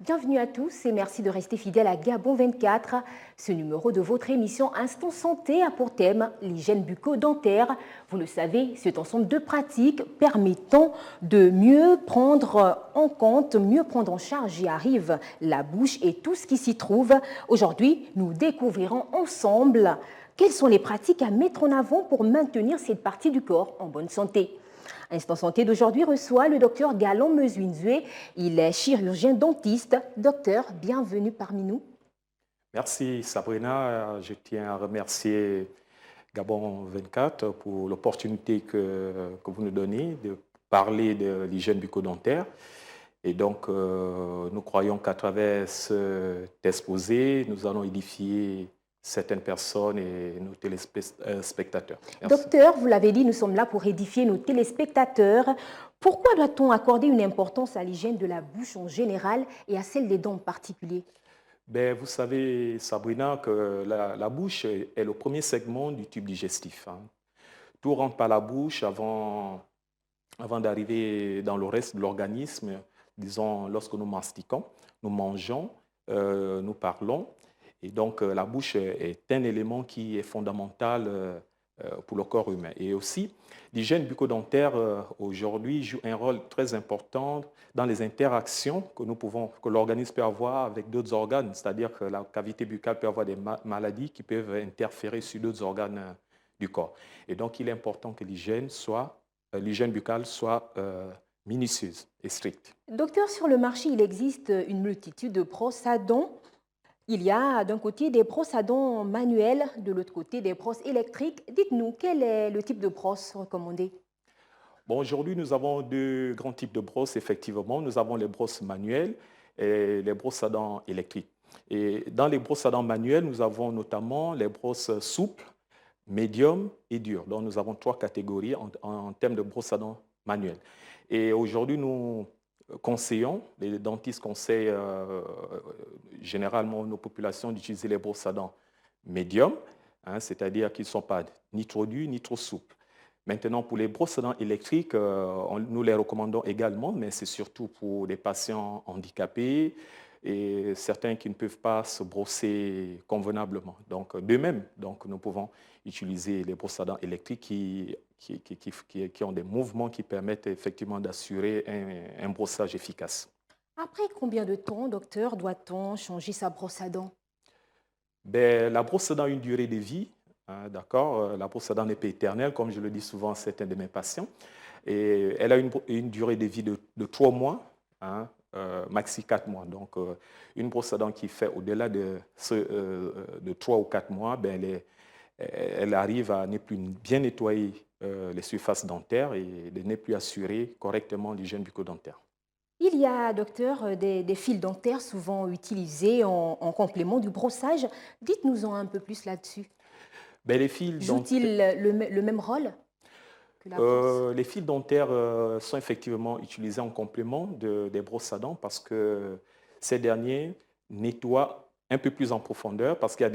bienvenue à tous et merci de rester fidèles à Gabon 24. Ce numéro de votre émission Instant Santé a pour thème l'hygiène bucco-dentaire. Vous le savez, c'est un ensemble de pratiques permettant de mieux prendre en compte, mieux prendre en charge et arrive la bouche et tout ce qui s'y trouve. Aujourd'hui, nous découvrirons ensemble quelles sont les pratiques à mettre en avant pour maintenir cette partie du corps en bonne santé. Instant Santé d'aujourd'hui reçoit le docteur Galon Mezuinzue. Il est chirurgien dentiste. Docteur, bienvenue parmi nous. Merci Sabrina. Je tiens à remercier Gabon 24 pour l'opportunité que vous nous donnez de parler de l'hygiène bucco-dentaire. Et donc, nous croyons qu'à travers cet exposé, nous allons édifier certaines personnes et nos téléspectateurs. Merci. Docteur, vous l'avez dit, nous sommes là pour édifier nos téléspectateurs. Pourquoi doit-on accorder une importance à l'hygiène de la bouche en général et à celle des dents en particulier? Vous savez, Sabrina, que la bouche est le premier segment du tube digestif. Tout rentre par la bouche avant d'arriver dans le reste de l'organisme. Disons, lorsque nous mastiquons, nous mangeons, nous parlons. Et donc, la bouche est un élément qui est fondamental pour le corps humain. Et aussi, l'hygiène bucco-dentaire aujourd'hui joue un rôle très important dans les interactions que l'organisme peut avoir avec d'autres organes. C'est-à-dire que la cavité buccale peut avoir des maladies qui peuvent interférer sur d'autres organes du corps. Et donc, il est important que l'hygiène buccale soit minutieuse et stricte. Docteur, sur le marché, il existe une multitude de brosses à dents. Il y a d'un côté des brosses à dents manuelles, de l'autre côté des brosses électriques. Dites-nous, quel est le type de brosse recommandé? Bon, aujourd'hui, nous avons deux grands types de brosses, effectivement. Nous avons les brosses manuelles et les brosses à dents électriques. Et dans les brosses à dents manuelles, nous avons notamment les brosses souples, médium et dures. Donc, nous avons trois catégories en termes de brosses à dents manuelles. Et aujourd'hui, nous conseillons, les dentistes conseillent généralement nos populations d'utiliser les brosses à dents médium, c'est-à-dire qu'ils ne sont pas ni trop durs ni trop souples. Maintenant, pour les brosses à dents électriques, nous les recommandons également, mais c'est surtout pour des patients handicapés et certains qui ne peuvent pas se brosser convenablement. Donc, d'eux-mêmes, nous pouvons utiliser les brosses à dents électriques qui ont des mouvements qui permettent effectivement d'assurer un brossage efficace. Après combien de temps, docteur, doit-on changer sa brosse à dents? La brosse à dents a une durée de vie, d'accord. La brosse à dents n'est pas éternelle, comme je le dis souvent à certains de mes patients. Et elle a une durée de vie de 3 mois, maxi 4 mois. Donc, une brosse à dents qui fait au-delà de 3 ou 4 mois, elle arrive à ne plus bien nettoyer les surfaces dentaires et de ne plus assurer correctement l'hygiène bucco-dentaire. Il y a, docteur, des fils dentaires souvent utilisés en complément du brossage. Dites-nous-en un peu plus là-dessus. Les fils jouent-ils le même rôle que la brosse? Les fils dentaires sont effectivement utilisés en complément des brosses à dents parce que ces derniers nettoient un peu plus en profondeur parce qu'il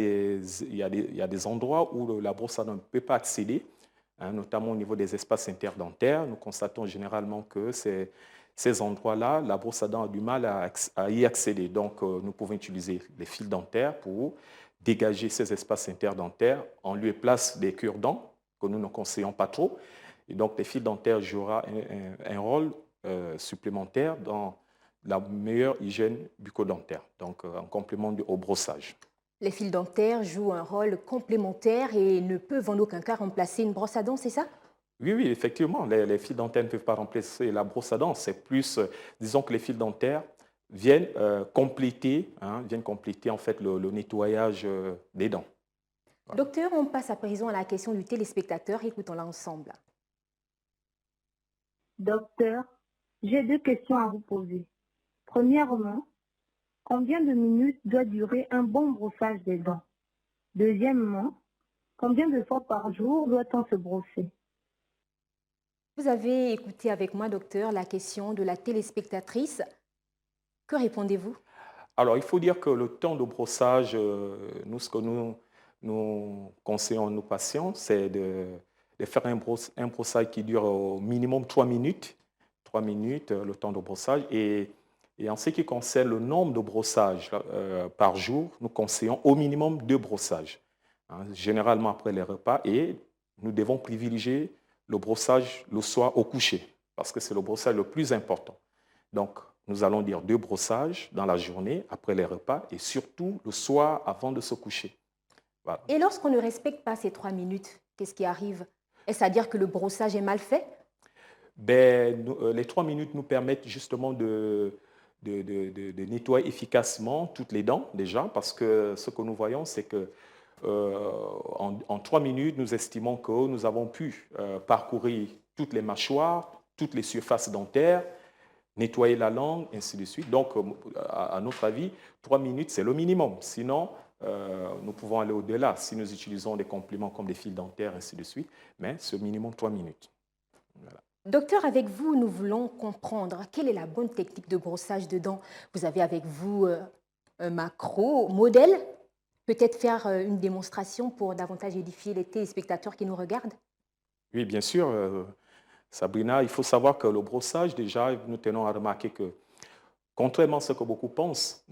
y a des endroits où la brosse à dents ne peut pas accéder, notamment au niveau des espaces interdentaires. Nous constatons généralement que ces endroits-là, la brosse à dents a du mal à y accéder. Donc, nous pouvons utiliser les fils dentaires pour dégager ces espaces interdentaires en lieu et place des cure-dents que nous ne conseillons pas trop. Et donc, les fils dentaires joueront un rôle supplémentaire dans la meilleure hygiène bucco-dentaire, donc en complément au brossage. Les fils dentaires jouent un rôle complémentaire et ne peuvent en aucun cas remplacer une brosse à dents, c'est ça? Oui, effectivement, les fils dentaires ne peuvent pas remplacer la brosse à dents. C'est plus, disons que les fils dentaires viennent compléter en fait le nettoyage des dents. Voilà. Docteur, on passe à présent à la question du téléspectateur. Écoutons-la ensemble. Docteur, j'ai 2 questions à vous poser. Premièrement, combien de minutes doit durer un bon brossage des dents? Deuxièmement, combien de fois par jour doit-on se brosser? Vous avez écouté avec moi, docteur, la question de la téléspectatrice. Que répondez-vous? Alors, il faut dire que le temps de brossage, ce que nous conseillons à nos patients, c'est de faire un brossage qui dure au minimum 3 minutes. 3 minutes, le temps de brossage. Et Et en ce qui concerne le nombre de brossages par jour, nous conseillons au minimum 2 brossages, hein, généralement après les repas, et nous devons privilégier le brossage le soir au coucher, parce que c'est le brossage le plus important. Donc, nous allons dire 2 brossages dans la journée, après les repas, et surtout le soir avant de se coucher. Voilà. Et lorsqu'on ne respecte pas ces 3 minutes, qu'est-ce qui arrive? Est-ce à dire que le brossage est mal fait? Les 3 minutes nous permettent justement de nettoyer efficacement toutes les dents déjà, parce que ce que nous voyons, c'est que en 3 minutes, nous estimons que nous avons pu parcourir toutes les mâchoires, toutes les surfaces dentaires, nettoyer la langue, ainsi de suite. Donc, à notre avis, 3 minutes, c'est le minimum. Sinon, nous pouvons aller au-delà si nous utilisons des compléments comme des fils dentaires, ainsi de suite. Mais ce minimum, 3 minutes. Voilà. Docteur, avec vous, nous voulons comprendre quelle est la bonne technique de brossage de dents. Vous avez avec vous un macro modèle. Peut-être faire une démonstration pour davantage édifier les téléspectateurs qui nous regardent? Oui, bien sûr. Sabrina, il faut savoir que le brossage, déjà, nous tenons à remarquer que, contrairement à ce que beaucoup pensent,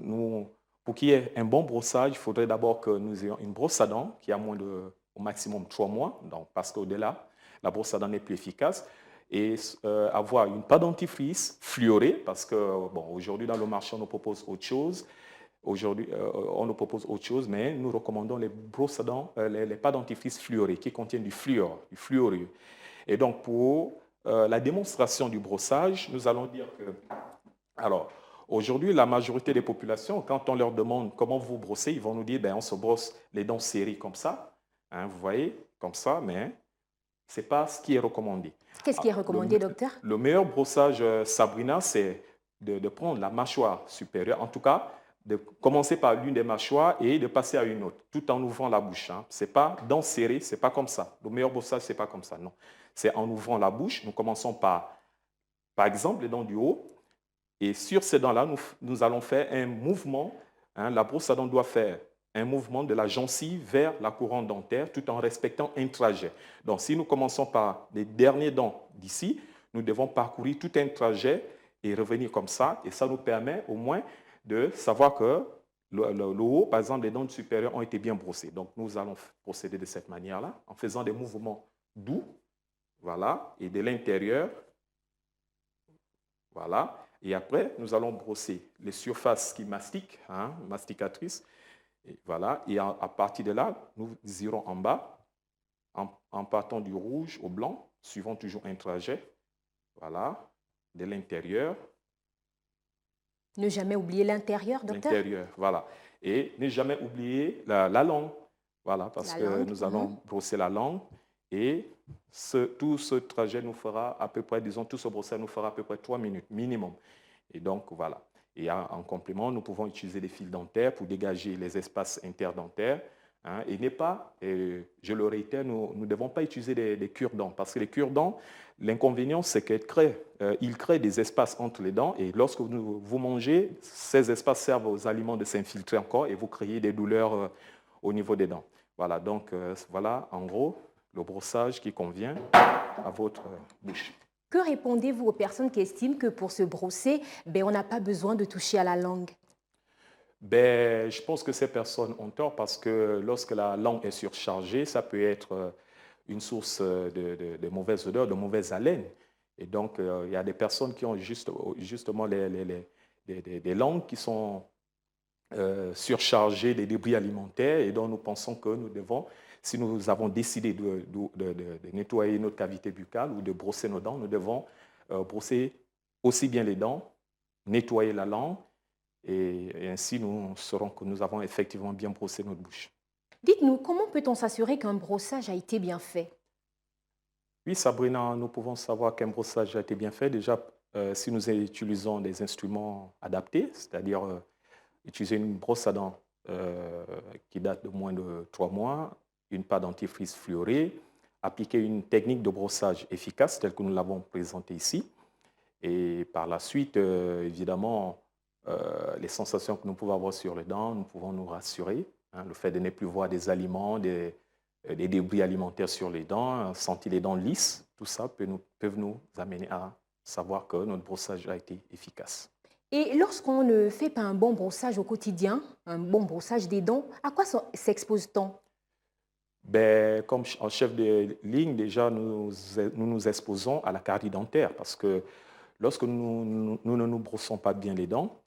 pour qu'il y ait un bon brossage, il faudrait d'abord que nous ayons une brosse à dents qui a au maximum 3 mois, donc, parce qu'au-delà, la brosse à dents n'est plus efficace, et avoir une pâte dentifrice fluorée, parce que bon, aujourd'hui, dans le marché, on nous propose autre chose. Aujourd'hui, on nous propose autre chose, mais nous recommandons les brosses à dents, les pâtes dentifrice fluorées qui contiennent du fluorure. Et donc, pour la démonstration du brossage, nous allons dire que, alors, aujourd'hui, la majorité des populations, quand on leur demande comment vous brossez, ils vont nous dire, on se brosse les dents serrées comme ça, hein, vous voyez, comme ça, mais ce n'est pas ce qui est recommandé. Qu'est-ce qui est recommandé, docteur? Le meilleur brossage, Sabrina, c'est de prendre la mâchoire supérieure, en tout cas, de commencer par l'une des mâchoires et de passer à une autre, tout en ouvrant la bouche. Hein. Ce n'est pas dents serrées, ce n'est pas comme ça. Le meilleur brossage, ce n'est pas comme ça, non. C'est en ouvrant la bouche. Nous commençons par exemple, les dents du haut. Et sur ces dents-là, nous allons faire un mouvement. Hein, la brosse à dents doit faire un mouvement de la gencive vers la couronne dentaire tout en respectant un trajet. Donc, si nous commençons par les derniers dents d'ici, nous devons parcourir tout un trajet et revenir comme ça. Et ça nous permet au moins de savoir que le haut, par exemple, les dents supérieures ont été bien brossées. Donc, nous allons procéder de cette manière-là, en faisant des mouvements doux, voilà, et de l'intérieur, voilà. Et après, nous allons brosser les surfaces qui mastiquent, hein, masticatrices, et voilà. Et à partir de là, nous irons en bas, en partant du rouge au blanc, suivant toujours un trajet, voilà, de l'intérieur. Ne jamais oublier l'intérieur, docteur? L'intérieur, voilà. Et ne jamais oublier la langue, voilà, parce que nous allons brosser la langue et tout ce trajet nous fera à peu près, disons, tout ce brossage nous fera à peu près 3 minutes minimum. Et donc, voilà. Et en complément, nous pouvons utiliser des fils dentaires pour dégager les espaces interdentaires. Hein, et je le réitère, nous ne devons pas utiliser des cure-dents, parce que les cure-dents, l'inconvénient, c'est qu'ils créent des espaces entre les dents, et lorsque vous mangez, ces espaces servent aux aliments de s'infiltrer encore, et vous créez des douleurs au niveau des dents. Voilà, donc voilà, en gros, le brossage qui convient à votre bouche. Que répondez-vous aux personnes qui estiment que pour se brosser, on n'a pas besoin de toucher à la langue? Je pense que ces personnes ont tort, parce que lorsque la langue est surchargée, ça peut être une source de mauvaise odeur, de mauvaise haleine. Et donc, il y a des personnes qui ont justement des langues qui sont surchargées des débris alimentaires, et dont nous pensons que nous devons, si nous avons décidé de nettoyer notre cavité buccale ou de brosser nos dents, nous devons brosser aussi bien les dents, nettoyer la langue, et ainsi nous saurons que nous avons effectivement bien brossé notre bouche. Dites-nous, comment peut-on s'assurer qu'un brossage a été bien fait? Oui, Sabrina, nous pouvons savoir qu'un brossage a été bien fait. Déjà, si nous utilisons des instruments adaptés, c'est-à-dire utiliser une brosse à dents qui date de moins de 3 mois, une pâte dentifrice fluorée, appliquer une technique de brossage efficace telle que nous l'avons présentée ici. Et par la suite, évidemment, les sensations que nous pouvons avoir sur les dents, nous pouvons nous rassurer. Hein, le fait de ne plus voir des aliments, des débris alimentaires sur les dents, sentir les dents lisses, tout ça peuvent nous amener à savoir que notre brossage a été efficace. Et lorsqu'on ne fait pas un bon brossage au quotidien, un bon brossage des dents, à quoi s'expose-t-on? Ben, comme en chef de ligne, déjà, nous exposons à la carie dentaire parce que lorsque nous ne nous brossons pas bien les dents,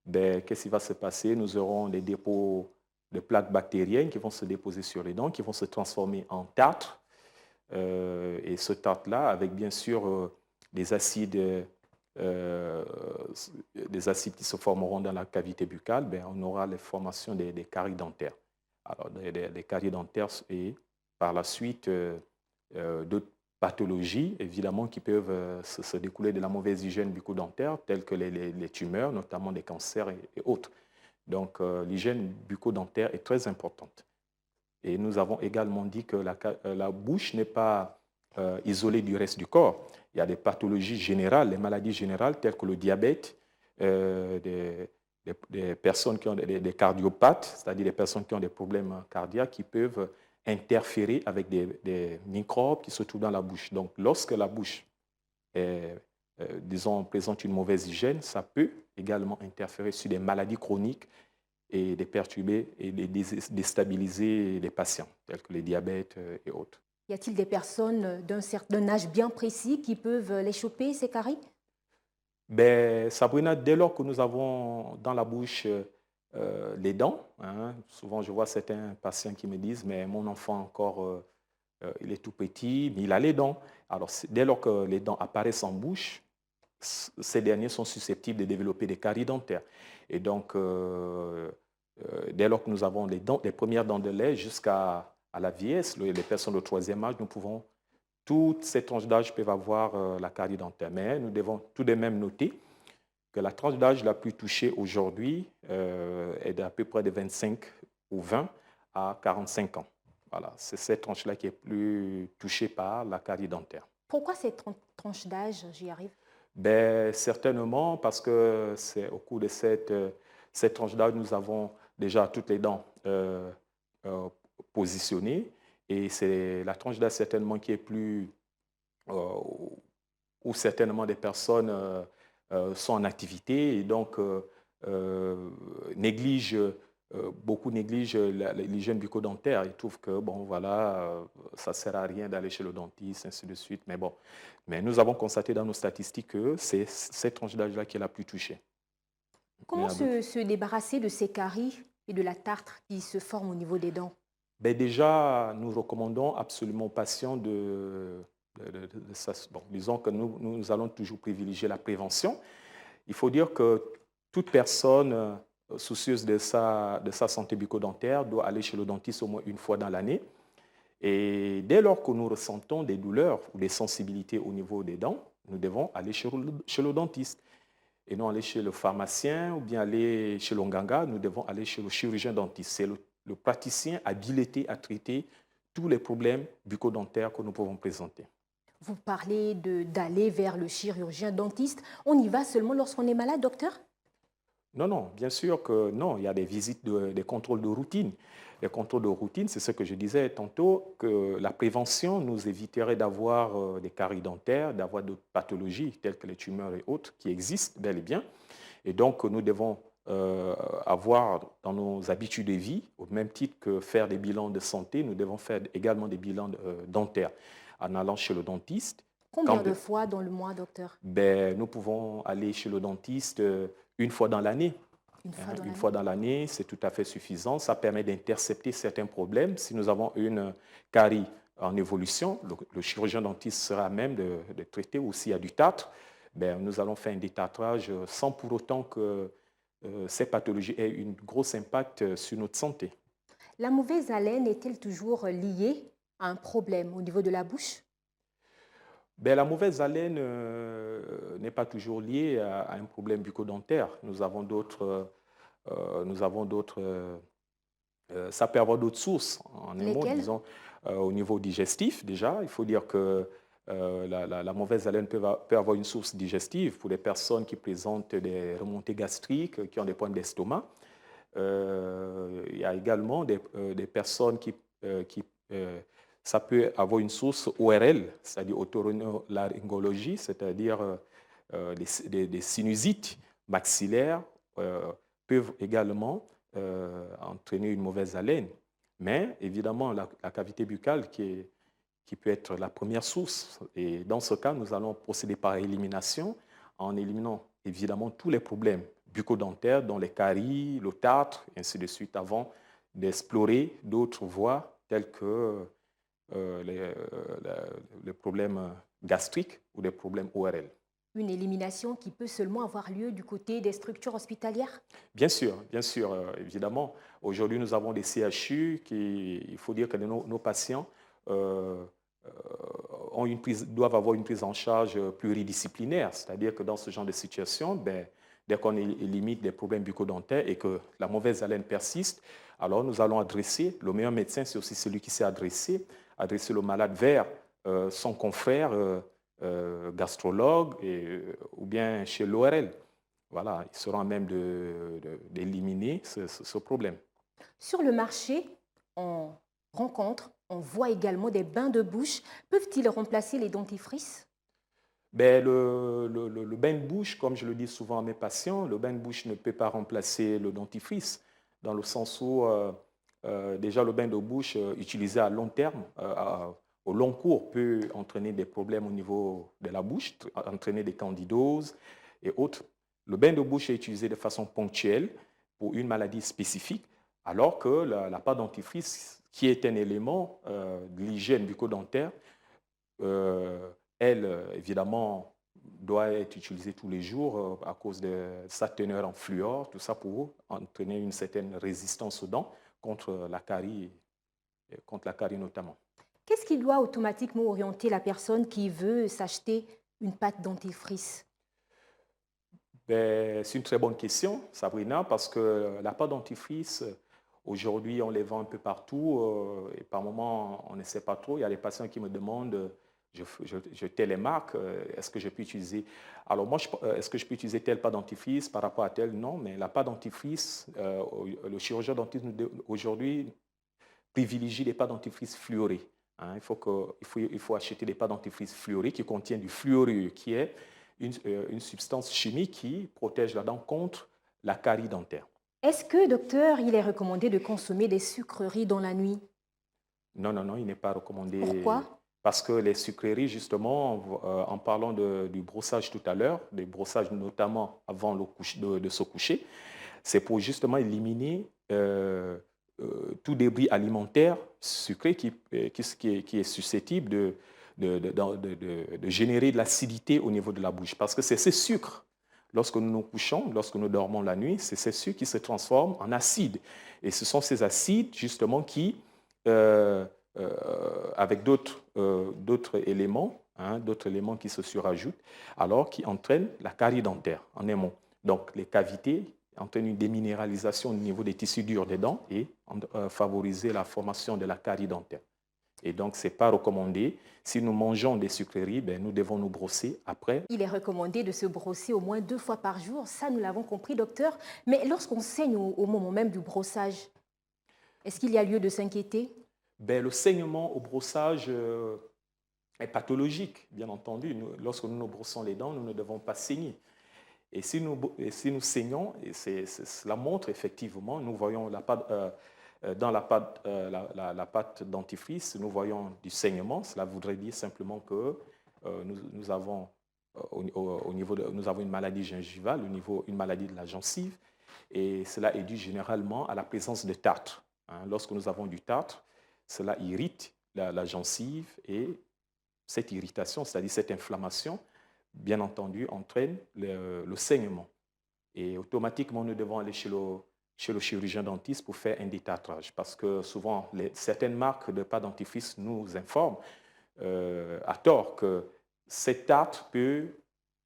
ben, qu'est-ce qui va se passer? Nous aurons des dépôts de plaques bactériennes qui vont se déposer sur les dents, qui vont se transformer en tartre. Et ce tartre-là, avec bien sûr des acides, euh, des acides qui se formeront dans la cavité buccale, ben, on aura les formations des caries dentaires. Alors, des caries dentaires et par la suite d'autres pathologies, évidemment, qui peuvent se découler de la mauvaise hygiène bucco-dentaire, telles que les tumeurs, notamment des cancers et autres. Donc, l'hygiène bucco-dentaire est très importante. Et nous avons également dit que la bouche n'est pas isolée du reste du corps. Il y a des pathologies générales, les maladies générales, telles que le diabète, des personnes qui ont des cardiopathes, c'est-à-dire des personnes qui ont des problèmes cardiaques qui peuvent interférer avec des microbes qui se trouvent dans la bouche. Donc, lorsque la bouche disons, présente une mauvaise hygiène, ça peut également interférer sur des maladies chroniques et de perturber et de déstabiliser les patients, tels que les diabètes et autres. Y a-t-il des personnes d'un âge bien précis qui peuvent les choper, ces caries? Ben, Sabrina, dès lors que nous avons dans la bouche les dents, hein, souvent je vois certains patients qui me disent, mais mon enfant encore, il est tout petit, mais il a les dents. Alors, dès lors que les dents apparaissent en bouche, ces derniers sont susceptibles de développer des caries dentaires. Et donc, dès lors que nous avons les premières dents de lait jusqu'à la vieillesse, les personnes de troisième âge, toutes ces tranches d'âge peuvent avoir la carie dentaire. Mais nous devons tout de même noter que la tranche d'âge la plus touchée aujourd'hui est d'à peu près de 25 ou 20 à 45 ans. Voilà, c'est cette tranche-là qui est plus touchée par la carie dentaire. Pourquoi cette tranche d'âge, j'y arrive? Ben, certainement parce que c'est au cours de cette tranche d'âge, nous avons déjà toutes les dents positionnées et c'est la tranche d'âge certainement qui est plus, où certainement des personnes sont en activité et donc beaucoup négligent l'hygiène bucco-dentaire. Ils trouvent que, bon, voilà, ça ne sert à rien d'aller chez le dentiste, ainsi de suite. Mais bon, mais nous avons constaté dans nos statistiques que c'est cette tranche d'âge-là qui est la plus touchée. Comment se débarrasser de ces caries et de la tartre qui se forme au niveau des dents? Ben déjà, nous recommandons absolument aux patients bon, disons que nous allons toujours privilégier la prévention. Il faut dire que toute personne soucieuse de sa santé bucco-dentaire doit aller chez le dentiste au moins une fois dans l'année. Et dès lors que nous ressentons des douleurs ou des sensibilités au niveau des dents, nous devons aller chez le dentiste. Et non aller chez le pharmacien ou bien aller chez l'onganga, nous devons aller chez le chirurgien dentiste. C'est le praticien habilité à traiter tous les problèmes bucco-dentaires que nous pouvons présenter. Vous parlez d'aller vers le chirurgien dentiste. On y va seulement lorsqu'on est malade, docteur? Non, non, bien sûr que non. Il y a des visites, des contrôles de routine. Les contrôles de routine, c'est ce que je disais tantôt, que la prévention nous éviterait d'avoir des caries dentaires, d'avoir d'autres pathologies telles que les tumeurs et autres qui existent bel et bien. Et donc, nous devons avoir dans nos habitudes de vie, au même titre que faire des bilans de santé, nous devons faire également des bilans dentaires en allant chez le dentiste. Combien de fois dans le mois, docteur? Ben, nous pouvons aller chez le dentiste une fois dans l'année. Une fois dans l'année, c'est tout à fait suffisant. Ça permet d'intercepter certains problèmes. Si nous avons une carie en évolution, le chirurgien dentiste sera à même de traiter. Ou s'il y a du tartre, ben, nous allons faire un détartrage sans pour autant que ces pathologies aient un gros impact sur notre santé. La mauvaise haleine est-elle toujours liée à un problème au niveau de la bouche? Ben, la mauvaise haleine n'est pas toujours liée à un problème bucco-dentaire. Nous avons d'autres, ça peut avoir d'autres sources. En un mot, disons, au niveau digestif, déjà, il faut dire que la mauvaise haleine peut avoir une source digestive pour les personnes qui présentent des remontées gastriques, qui ont des problèmes d'estomac. Il y a également des personnes qui ça peut avoir une source ORL, c'est-à-dire otorhinolaryngologie, c'est-à-dire des sinusites. maxillaires peuvent également entraîner une mauvaise haleine. Mais évidemment, la cavité buccale qui peut être la première source. Et dans ce cas, nous allons procéder par élimination en éliminant évidemment tous les problèmes bucco-dentaires, dont les caries, le tartre, et ainsi de suite, avant d'explorer d'autres voies telles que les problèmes gastriques ou des problèmes ORL. Une élimination qui peut seulement avoir lieu du côté des structures hospitalières? Bien sûr, évidemment. Aujourd'hui, nous avons des CHU il faut dire que nos patients doivent avoir une prise en charge pluridisciplinaire, c'est-à-dire que dans ce genre de situation, dès qu'on limite des problèmes bucco-dentaires et que la mauvaise haleine persiste, alors nous allons adresser, le meilleur médecin, c'est aussi celui qui sait adresser le malade vers son confrère gastrologue ou bien chez l'ORL. Voilà, ils seront à même d'éliminer ce problème. Sur le marché, on voit également des bains de bouche. Peuvent-ils remplacer les dentifrices? Le bain de bouche, comme je le dis souvent à mes patients, le bain de bouche ne peut pas remplacer le dentifrice, dans le sens où déjà le bain de bouche utilisé à long terme, au long cours, peut entraîner des problèmes au niveau de la bouche, entraîner des candidoses et autres. Le bain de bouche est utilisé de façon ponctuelle pour une maladie spécifique, alors que la pâte dentifrice, qui est un élément de l'hygiène bucco-dentaire, elle, évidemment, doit être utilisée tous les jours à cause de sa teneur en fluor, tout ça pour entraîner une certaine résistance aux dents contre la carie notamment. Qu'est-ce qui doit automatiquement orienter la personne qui veut s'acheter une pâte dentifrice? C'est une très bonne question, Sabrina, parce que la pâte dentifrice, aujourd'hui, on les vend un peu partout et par moments, on ne sait pas trop. Il y a des patients qui me demandent, je tais les marques, est-ce que je peux utiliser... Alors moi, est-ce que je peux utiliser telle pâte dentifrice par rapport à telle? Non, mais la pâte dentifrice, le chirurgien dentiste aujourd'hui privilégie les pâtes dentifrice fluorées. Hein, il faut acheter des pâtes dentifrice fluorées qui contiennent du fluorure, qui est une substance chimique qui protège la dent contre la carie dentaire. Est-ce que, docteur, il est recommandé de consommer des sucreries dans la nuit? Non, il n'est pas recommandé. Pourquoi? Parce que les sucreries, justement, en parlant du brossage tout à l'heure, des brossages notamment avant de se coucher, c'est pour justement éliminer tout débris alimentaire sucré qui est susceptible de générer de l'acidité au niveau de la bouche. Parce que c'est ces sucres, lorsque nous nous couchons, lorsque nous dormons la nuit, c'est ces sucres qui se transforment en acides. Et ce sont ces acides, justement, qui, avec d'autres éléments, d'autres éléments qui se surajoutent, alors qui entraînent la carie dentaire, en un mot. Donc, les cavités entraînent une déminéralisation au niveau des tissus durs des dents et favoriser la formation de la carie dentaire. Et donc, ce n'est pas recommandé. Si nous mangeons des sucreries, nous devons nous brosser après. Il est recommandé de se brosser au moins 2 fois par jour. Ça, nous l'avons compris, docteur. Mais lorsqu'on saigne au moment même du brossage, est-ce qu'il y a lieu de s'inquiéter? Le saignement au brossage est pathologique, bien entendu. Lorsque nous nous brossons les dents, nous ne devons pas saigner. Et si nous saignons, et cela montre effectivement, nous voyons dans la pâte dentifrice, nous voyons du saignement. Cela voudrait dire simplement que nous avons une maladie gingivale, une maladie de la gencive, et cela est dû généralement à la présence de tartre. Lorsque nous avons du tartre, cela irrite la gencive et cette irritation, c'est-à-dire cette inflammation, bien entendu, entraîne le saignement. Et automatiquement, nous devons aller chez le chirurgien dentiste pour faire un détartrage. Parce que souvent, certaines marques de pâte dentifrice nous informent à tort que cette tartre peut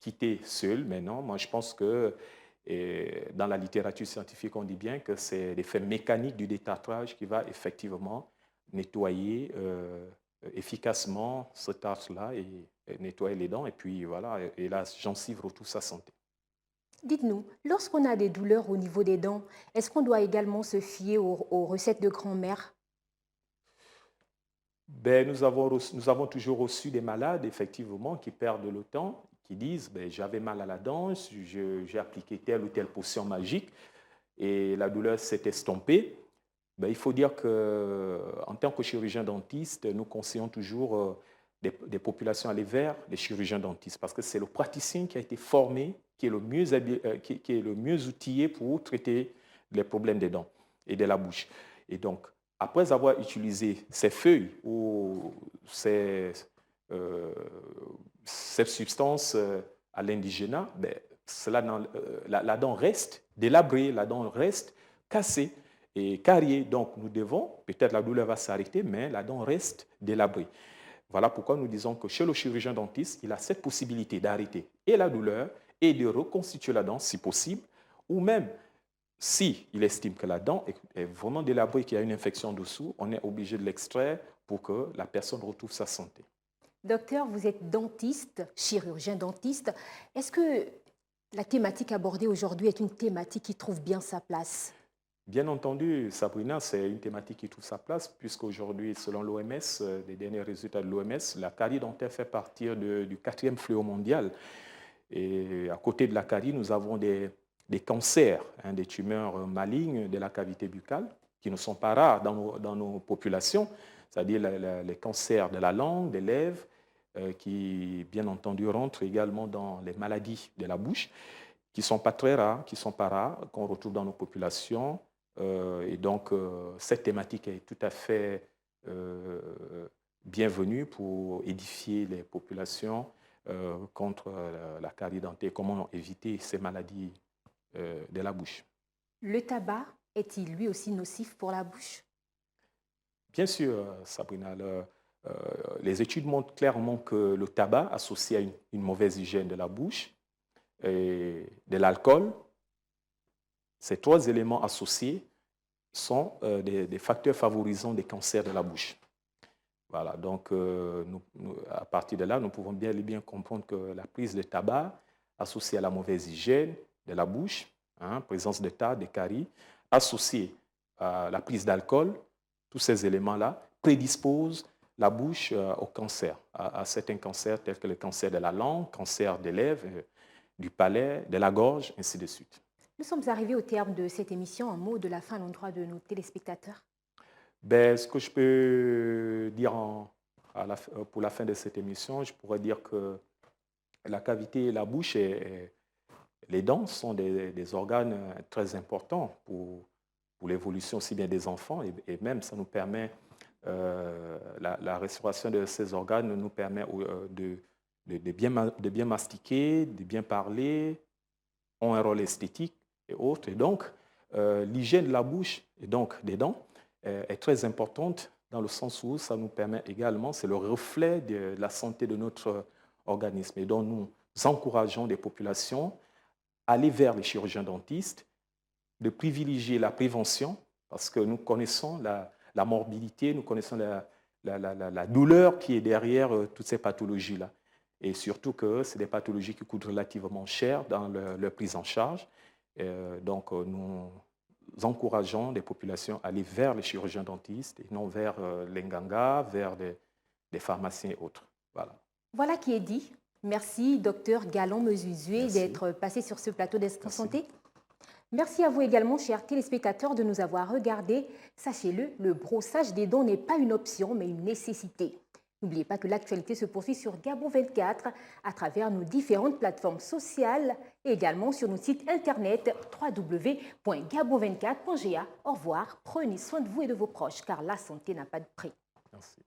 quitter seul. Mais non, moi je pense que dans la littérature scientifique, on dit bien que c'est l'effet mécanique du détartrage qui va effectivement nettoyer efficacement ce tartre-là et nettoyer les dents. Et puis voilà, et la gencive retrouve sa santé. Dites-nous, lorsqu'on a des douleurs au niveau des dents, est-ce qu'on doit également se fier aux recettes de grand-mère? Ben, nous avons toujours reçu des malades, effectivement, qui perdent le temps, qui disent ben, j'avais mal à la dent, j'ai appliqué telle ou telle potion magique et la douleur s'est estompée. Ben, il faut dire qu'en tant que chirurgien dentiste, nous conseillons toujours des populations à aller vers les chirurgiens dentistes parce que c'est le praticien qui a été formé, qui est le mieux outillé pour traiter les problèmes des dents et de la bouche. Et donc, après avoir utilisé ces feuilles ou ces substances à l'indigénat, ben, la dent reste délabrée, la dent reste cassée et carriée. Donc, nous devons, peut-être la douleur va s'arrêter, mais la dent reste délabrée. Voilà pourquoi nous disons que chez le chirurgien dentiste, il a cette possibilité d'arrêter et la douleur et de reconstituer la dent si possible, ou même si il estime que la dent est vraiment délabrée, qu'il y a une infection dessous, on est obligé de l'extraire pour que la personne retrouve sa santé. Docteur, vous êtes dentiste, chirurgien dentiste. Est-ce que la thématique abordée aujourd'hui est une thématique qui trouve bien sa place? Bien entendu, Sabrina, c'est une thématique qui trouve sa place puisqu'aujourd'hui, selon l'OMS, les derniers résultats de l'OMS, la carie dentaire fait partie du 4e fléau mondial. Et à côté de la carie, nous avons des cancers, des tumeurs malignes de la cavité buccale qui ne sont pas rares dans nos populations, c'est-à-dire les cancers de la langue, des lèvres, qui, bien entendu, rentrent également dans les maladies de la bouche, qui ne sont pas très rares, qu'on retrouve dans nos populations. Et donc, cette thématique est tout à fait bienvenue pour édifier les populations contre la carie dentaire, comment éviter ces maladies de la bouche. Le tabac est-il lui aussi nocif pour la bouche? Bien sûr, Sabrina. Les études montrent clairement que le tabac associé à une mauvaise hygiène de la bouche et de l'alcool, ces 3 éléments associés sont des facteurs favorisant des cancers de la bouche. Voilà, donc à partir de là, nous pouvons bien comprendre que la prise de tabac associée à la mauvaise hygiène de la bouche, présence de tas, de caries, associée à la prise d'alcool, tous ces éléments-là prédisposent la bouche au cancer, à certains cancers tels que le cancer de la langue, cancer des lèvres, du palais, de la gorge, ainsi de suite. Nous sommes arrivés au terme de cette émission. Un mot de la fin à l'endroit de nos téléspectateurs. Ben, ce que je peux dire pour la fin de cette émission, je pourrais dire que la cavité et la bouche et les dents sont des organes très importants pour l'évolution aussi bien des enfants et même ça nous permet, la restauration de ces organes nous permet de bien mastiquer, de bien parler, ont un rôle esthétique et autres. Et donc, l'hygiène de la bouche et donc des dents est très importante dans le sens où ça nous permet également, c'est le reflet de la santé de notre organisme. Et donc, nous encourageons des populations à aller vers les chirurgiens dentistes, de privilégier la prévention, parce que nous connaissons la morbidité, nous connaissons la douleur qui est derrière toutes ces pathologies-là. Et surtout que c'est des pathologies qui coûtent relativement cher dans leur prise en charge. Donc, nous encourageons des populations à aller vers les chirurgiens dentistes et non vers les ngangas, vers des pharmaciens et autres. Voilà. Voilà qui est dit. Merci, docteur Galon-Mezuzué, d'être passé sur ce plateau d'Instant Santé. Merci à vous également, chers téléspectateurs, de nous avoir regardés. Sachez-le, le brossage des dents n'est pas une option, mais une nécessité. N'oubliez pas que l'actualité se poursuit sur Gabon 24 à travers nos différentes plateformes sociales et également sur notre site internet www.gabon24.ga. Au revoir, prenez soin de vous et de vos proches car la santé n'a pas de prix. Merci.